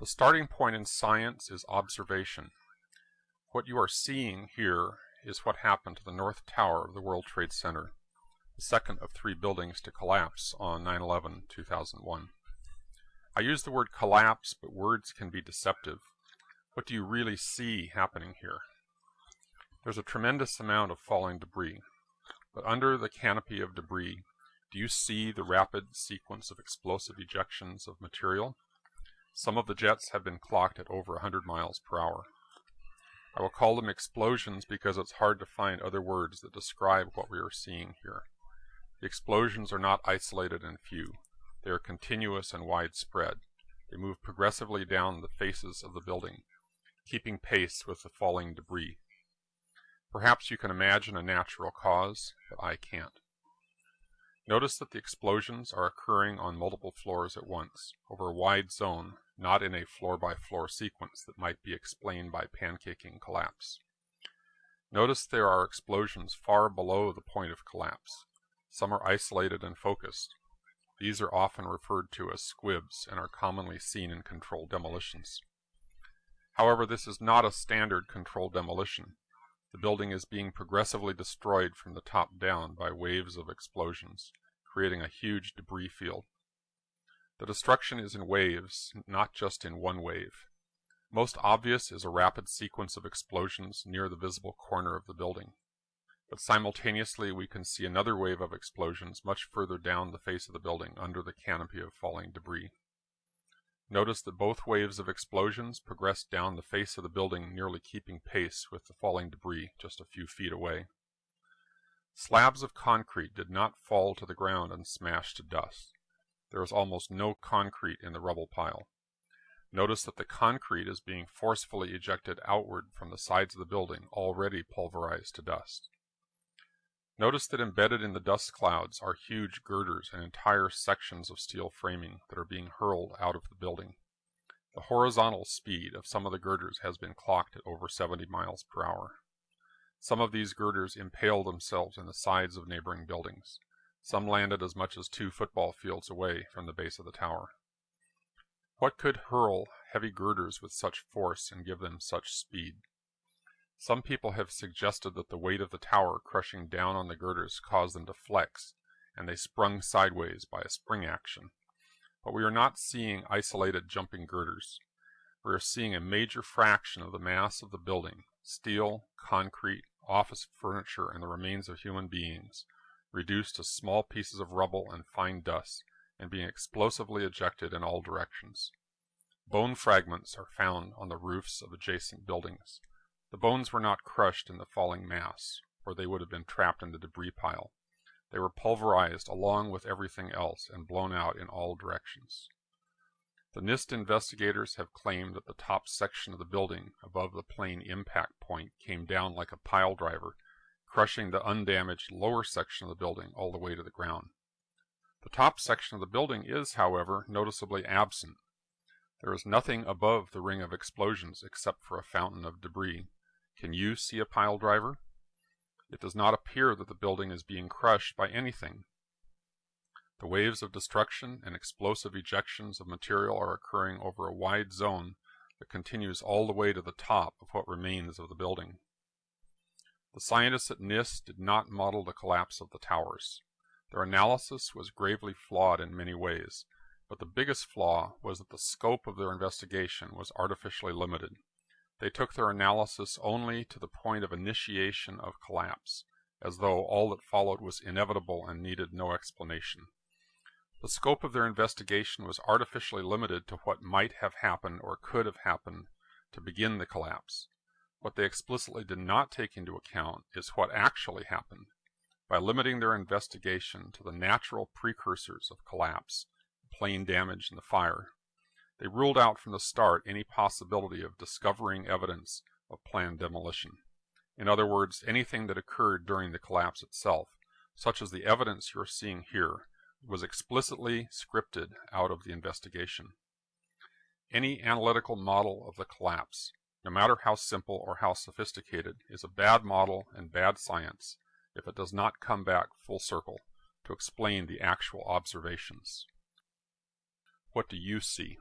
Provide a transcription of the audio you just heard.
The starting point in science is observation. What you are seeing here is what happened to the North Tower of the World Trade Center, the second of 3 buildings to collapse on 9/11/2001. I use the word collapse, but words can be deceptive. What do you really see happening here? There's a tremendous amount of falling debris, but under the canopy of debris, do you see the rapid sequence of explosive ejections of material? Some of the jets have been clocked at over 100 miles per hour. I will call them explosions because it's hard to find other words that describe what we are seeing here. The explosions are not isolated and few. They are continuous and widespread. They move progressively down the faces of the building, keeping pace with the falling debris. Perhaps you can imagine a natural cause, but I can't. Notice that the explosions are occurring on multiple floors at once, over a wide zone, not in a floor-by-floor sequence that might be explained by pancaking collapse. Notice there are explosions far below the point of collapse. Some are isolated and focused. These are often referred to as squibs and are commonly seen in controlled demolitions. However, this is not a standard controlled demolition. The building is being progressively destroyed from the top down by waves of explosions, creating a huge debris field. The destruction is in waves, not just in one wave. Most obvious is a rapid sequence of explosions near the visible corner of the building. But simultaneously we can see another wave of explosions much further down the face of the building under the canopy of falling debris. Notice that both waves of explosions progress down the face of the building, nearly keeping pace with the falling debris just a few feet away. Slabs of concrete did not fall to the ground and smash to dust. There is almost no concrete in the rubble pile. Notice that the concrete is being forcefully ejected outward from the sides of the building, already pulverized to dust. Notice that embedded in the dust clouds are huge girders and entire sections of steel framing that are being hurled out of the building. The horizontal speed of some of the girders has been clocked at over 70 miles per hour. Some of these girders impale themselves in the sides of neighboring buildings. Some landed as much as 2 football fields away from the base of the tower. What could hurl heavy girders with such force and give them such speed? Some people have suggested that the weight of the tower crushing down on the girders caused them to flex, and they sprung sideways by a spring action. But we are not seeing isolated jumping girders. We are seeing a major fraction of the mass of the building, steel, concrete, office furniture, and the remains of human beings, reduced to small pieces of rubble and fine dust, and being explosively ejected in all directions. Bone fragments are found on the roofs of adjacent buildings. The bones were not crushed in the falling mass, or they would have been trapped in the debris pile. They were pulverized along with everything else and blown out in all directions. The NIST investigators have claimed that the top section of the building above the plane impact point came down like a pile driver, crushing the undamaged lower section of the building all the way to the ground. The top section of the building is, however, noticeably absent. There is nothing above the ring of explosions except for a fountain of debris. Can you see a pile driver? It does not appear that the building is being crushed by anything. The waves of destruction and explosive ejections of material are occurring over a wide zone that continues all the way to the top of what remains of the building. The scientists at NIST did not model the collapse of the towers. Their analysis was gravely flawed in many ways, but the biggest flaw was that the scope of their investigation was artificially limited. They took their analysis only to the point of initiation of collapse, as though all that followed was inevitable and needed no explanation. The scope of their investigation was artificially limited to what might have happened or could have happened to begin the collapse. What they explicitly did not take into account is what actually happened. By limiting their investigation to the natural precursors of collapse, plane damage and the fire, they ruled out from the start any possibility of discovering evidence of planned demolition. In other words, anything that occurred during the collapse itself, such as the evidence you're seeing here, was explicitly scripted out of the investigation. Any analytical model of the collapse, no matter how simple or how sophisticated, is a bad model and bad science if it does not come back full circle to explain the actual observations. What do you see?